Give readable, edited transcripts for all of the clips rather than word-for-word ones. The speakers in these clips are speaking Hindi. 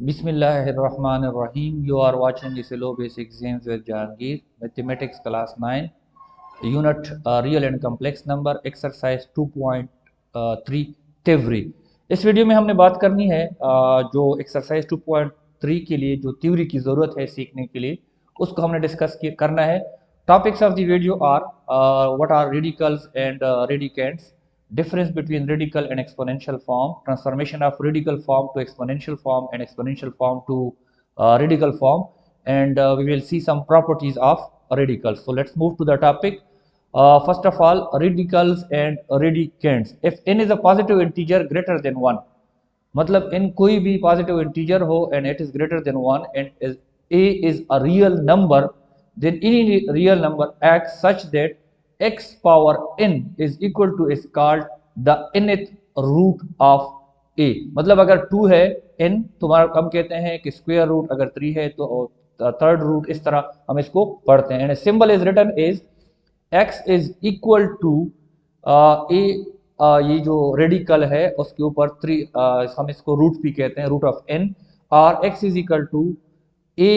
Bismillahirrahmanirrahim. You are watching SLO Basic Exams with Jahangir, Mathematics Class 9, Unit Real and Complex Number, Exercise 2.3 Theory. इस वीडियो में हमने बात करनी है जो एक्सरसाइज 2.3 के लिए जो थ्योरी की ज़रूरत है सीखने के लिए उसको हमने डिस्कस करना है. Topics of the video are what are radicals and radicands, difference between radical and exponential form, transformation of radical form to exponential form and exponential form to radical form, and we will see some properties of radicals. So let's move to the topic. First of all, radicals and radicands. If n is a positive integer greater than 1, मतलब n कोई भी positive integer हो and it is greater than 1 and a is a real number, then any real number acts such that x power n is equal to is called the nth root of a. मतलब अगर 2 है n तुम्हारा हम कहते हैं कि स्क्वायर रूट, अगर 3 है तो थर्ड रूट, इस तरह हम इसको पढ़ते हैं. And symbol is written is x is equal to a. ये जो रेडिकल है उसके ऊपर 3 हम इसको रूट भी कहते हैं, रूट ऑफ n, और x is equal to a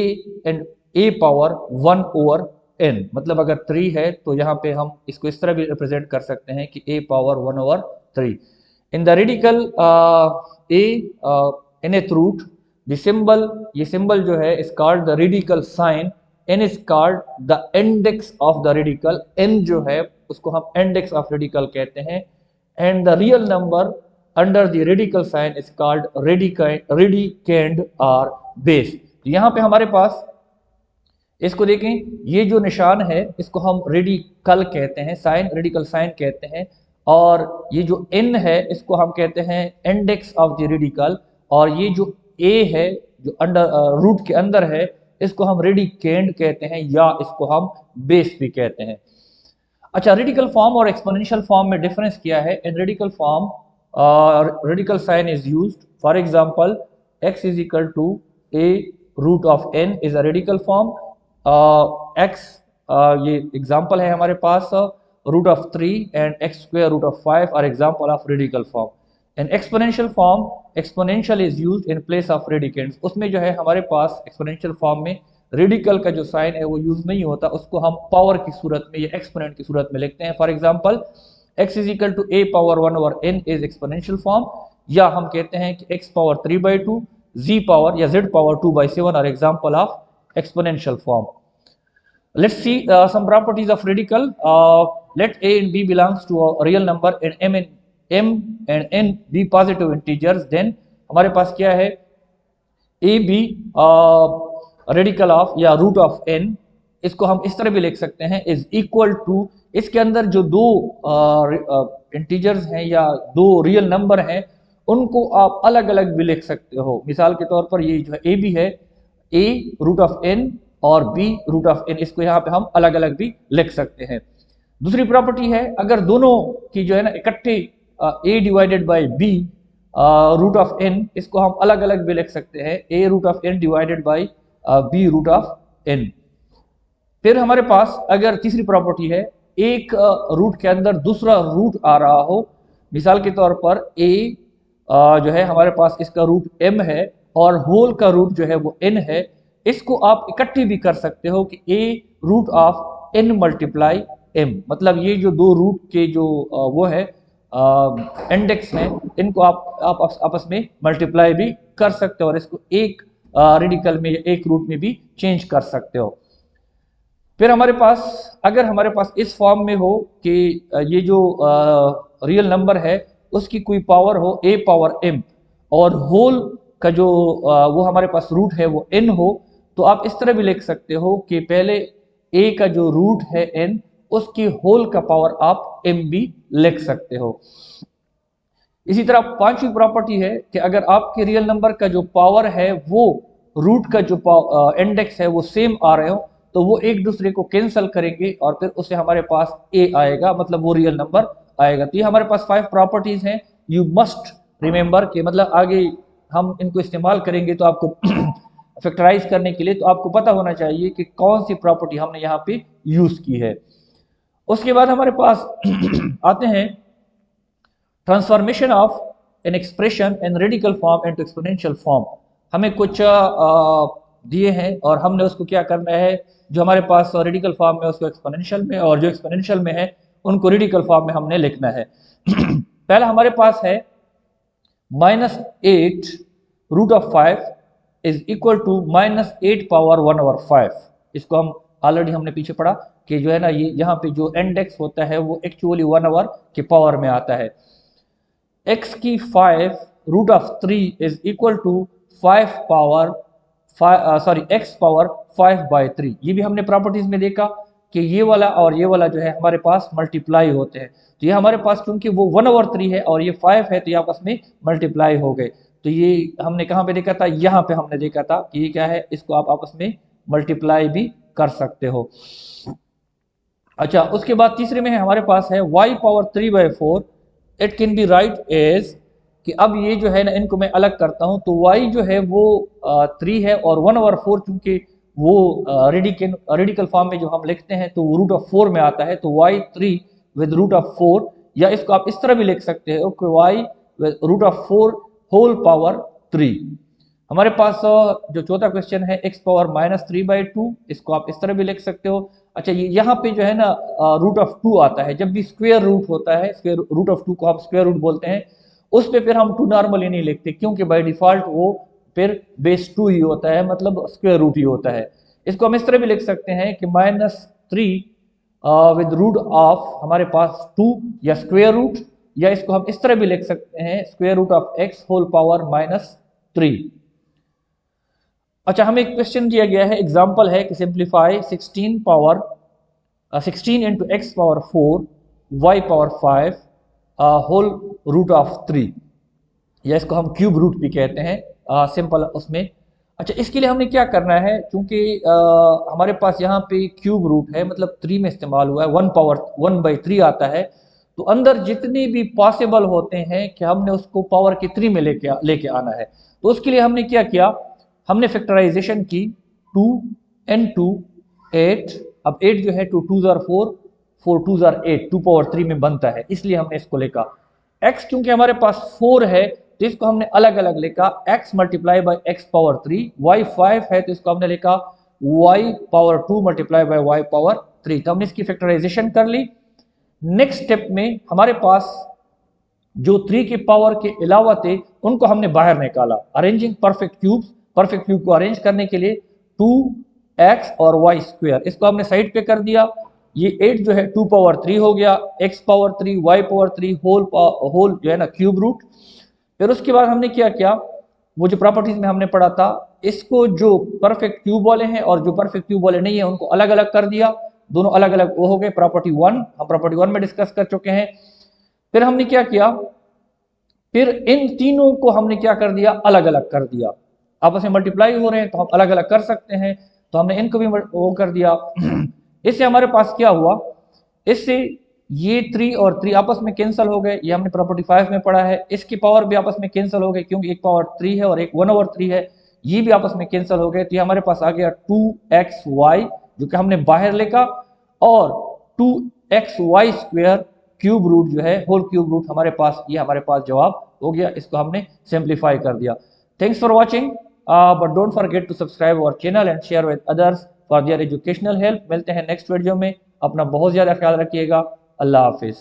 and a power 1 over n. मतलब अगर 3 है तो यहाँ पे हम इसको इस तरह भी रिप्रेजेंट कर सकते हैं कि a power 1 over 3. In the radical a nth root, the symbol, ये सिंबल जो है is called the radical sign. n is called the index of the radical. n जो है उसको हम इंडेक्स ऑफ रेडिकल कहते हैं. And the real number under the radical sign is called radicand और बेस. यहाँ पे हमारे पास इसको देखें, ये जो निशान है इसको हम रेडिकल कहते हैं, साइन रेडिकल साइन कहते हैं, और ये जो n है इसको हम कहते हैं इंडेक्स ऑफ द रेडिकल, और ये जो a है जो अंडर रूट के अंदर है इसको हम रेडिकेंड कहते हैं या इसको हम बेस भी कहते हैं. अच्छा, रेडिकल फॉर्म और एक्सपोनेंशियल फॉर्म में डिफरेंस क्या है? In radical form radical sign is used. For example x is equal to a root of n is a radical form. x ये एग्जांपल है हमारे पास, root of 3 and x square root of 5 are example of radical form. And exponential form, exponential is used in place of radicands. उसमें जो है हमारे पास एक्सपोनेंशियल फॉर्म में रेडिकल का जो साइन है वो यूज नहीं होता, उसको हम पावर की सूरत में या एक्सपोनेंट की सूरत में लिखते हैं. For example x is equal to a power 1 over n is exponential form, या हम कहते हैं कि x पावर 3/2, z पावर या z power 2/7 are example of exponential form. Let's see some properties of radical. Let a and b belongs to a real number and m and n be positive integers. Then हमारे पास क्या है? a b रेडिकल ऑफ या रूट ऑफ n, इसको हम इस तरह भी लिख सकते हैं इज इक्वल टू, इसके अंदर जो दो इंटीजर्स हैं या दो रियल नंबर हैं उनको आप अलग अलग भी लिख सकते हो. मिसाल के तौर पर ये जो है a b है, a रूट ऑफ n और b रूट ऑफ n, इसको यहाँ पे हम अलग अलग भी लिख सकते हैं. दूसरी प्रॉपर्टी है, अगर दोनों की जो है ना इकट्ठे a divided by b root of n, इसको हम अलग अलग भी लिख सकते हैं, a root of n divided by b root of n. फिर हमारे पास अगर तीसरी प्रॉपर्टी है, एक रूट के अंदर दूसरा रूट आ रहा हो, मिसाल के तौर पर a जो है हमारे पास इसका रूट m है और होल का रूट जो है वो n है, इसको आप इकट्ठी भी कर सकते हो कि a root of n multiply m. मतलब ये जो दो रूट के जो वो है इंडेक्स हैं, इनको आप आपस में मल्टीप्लाई भी कर सकते हो और इसको एक रेडिकल में या एक रूट में भी चेंज कर सकते हो. फिर हमारे पास अगर हमारे पास इस फॉर्म में हो कि ये जो रियल नंबर है उसकी कोई पावर हो a पावर m और होल का जो वो हमारे पास रूट है वो n हो, तो आप इस तरह भी लिख सकते हो कि पहले a का जो रूट है n, उसकी होल का पावर आप m भी लिख सकते हो. इसी तरह पांचवी प्रॉपर्टी है कि अगर आपके रियल नंबर का जो पावर है वो रूट का जो इंडेक्स है वो सेम आ रहे हो, तो वो एक दूसरे को कैंसिल करेंगे और फिर उससे हमारे पास a आएगा, मतलब वो रियल नंबर आएगा. तो ये हमारे पास 5 प्रॉपर्टीज हैं. यू मस्ट रिमेंबर कि मतलब आगे हम इनको इस्तेमाल करेंगे तो आपको फैक्टराइज करने के लिए तो आपको पता होना चाहिए कि कौन सी प्रॉपर्टी हमने यहाँ पे यूज की है. उसके बाद हमारे पास आते हैं transformation of an expression in radical form into exponential form. हमें कुछ दिए हैं और हमने उसको क्या करना है, जो हमारे पास रेडिकल फॉर्म में उसको एक्सपोनेंशियल में, और जो एक्सपोनेंशियल में है उनको रेडिकल फॉर्म में हमने लिखना है। पहला हमारे पास है -8 √5 इज इक्वल टू -8 पावर 1/5। इसको हम ऑलरेडी हमने पीछे पढ़ा कि जो है ना, ये यहाँ पे जो इंडेक्स होता है वो एक्चुअली 1 के पावर में आता है। x की 5 √3 is equal to 5 power x power 5/3। ये भी हमने प्रॉपर्टीज में देखा कि ये वाला और ये वाला जो है हमारे पास मल्टीप्लाई होते हैं। तो ये हमारे पास क्योंकि वो 1/3 है और ये 5 है, तो ये आपस में मल्टीप्लाई हो गए। तो ये हमने कहाँ पे देखा था, यहाँ पे हमने देखा था कि ये क्या है, इसको आप आपस में मल्टीप्लाई भी कर सकते हो। अच्छा, उसके बाद तीसरे में है हमारे पास है y power 3/4। It can be write as कि अब ये जो है ना, इनको मैं अलग करता हूं तो y जो है वो 3 है और 1/4 चूंकि वो रेडिकल फॉर्म में जो हम लिखते हैं तो वो √4 में आता है, तो y3 विद √4, या इसको आप इस तरह भी लिख सकते हो कि y विद √4 होल पावर 3। हमारे पास जो चौथा क्वेश्चन है x पावर -3/2, इसको आप इस तरह भी लिख सकते हो। अच्छा, ये यहाँ पे जो है ना √2 आता है, जब भी स्क्वायर रूट होता है, स्क्वायर √2 को आप स्क्वायर रूट बोलते हैं, उस पे फिर हम 2 नॉर्मली नहीं लिखते क्योंकि बाय डिफॉल्ट वो फिर बेस 2 ही होता है, मतलब स्क्वायर रूट ही होता है। इसको हम इस तरह भी लिख सकते हैं कि -3 विद रूट ऑफ हमारे पास 2 या स्क्वायर रूट, या इसको हम इस तरह भी लिख सकते हैं square root of x whole power -3। अच्छा, हमें एक क्वेश्चन दिया गया है, एग्जांपल है कि simplify 16 into x power 4 y power 5 whole root of 3, या इसको हम क्यूब रूट भी कहते हैं सिंपल उसमें। अच्छा, इसके लिए हमने क्या करना है, क्योंकि हमारे पास यहाँ पे क्यूब रूट है, मतलब 3 में इस्तेमाल हुआ है, 1 पावर 1/3 आता है, तो अंदर जितने भी पॉसिबल होते हैं कि हमने उसको पावर के 3 में लेके आना है। तो उसके लिए हमने क्या किया, हमने फैक्टराइजेशन की 2 into 8। अब 8 जो है 2 2s are 4, 4 2s are 8, 2 power 3 में बनता है, इसलिए हमने इसको लिखा। x क्योंकि हमारे पास 4 है तो इसको हमने अलग अलग लिखा, x multiply by x power 3। y 5 है तो इसको हमने लिखा y power 2 multiply by y power 3। तो हमने इसकी फैक्टराइजेशन कर ली। नेक्स्ट स्टेप में हमारे पास जो 3 के पावर के अलावा थे उनको हमने बाहर निकाला। Arranging perfect cubes, perfect cube को अरेंज करने के लिए 2x और y स्क्वायर, इसको हमने साइड पे कर दिया। ये 8 जो है 2 पावर 3 हो गया, x power 3 y power 3 whole जो है ना क्यूब रूट। फिर उसके बाद हमने क्या किया, वो जो प्रॉपर्टीज में हमने पढ़ा था, इसको जो परफेक्ट क्यूब वाले हैं और जो परफेक्ट क्यूब वाले नहीं है उनको अलग अलग कर दिया, दोनों अलग अलग वो हो गए। प्रॉपर्टी 1 हम प्रॉपर्टी 1 में डिस्कस कर चुके हैं। फिर हमने क्या किया, फिर इन तीनों को हमने क्या कर दिया, अलग अलग कर दिया। आपस में मल्टीप्लाई हो रहे हैं तो हम अलग अलग कर सकते हैं, तो हमने इनको भी वो कर दिया। इससे हमारे पास क्या हुआ, इससे ये 3 और 3 आपस में कैंसिल हो गए, ये हमने प्रॉपर्टी 5 में पढ़ा है। इसकी पावर भी आपस में कैंसिल हो गए क्योंकि एक पावर 3 है और एक 1/3 है, ये भी आपस में कैंसिल हो गए। तो ये हमारे पास आ गया 2xy जो कि हमने बाहर लिखा, और 2xy स्क्वायर क्यूब रूट जो है होल क्यूब रूट हमारे पास, ये हमारे पास जवाब हो गया। इसको हमने सिंप्लीफाई कर दिया। Thanks for watching, but don't forget to subscribe our channel and share with others for their educational help. मिलते हैं नेक्स्ट वीडियो में, अपना बहुत ज़्यादा ख्याल रखिएगा। अल्लाह हाफिज़।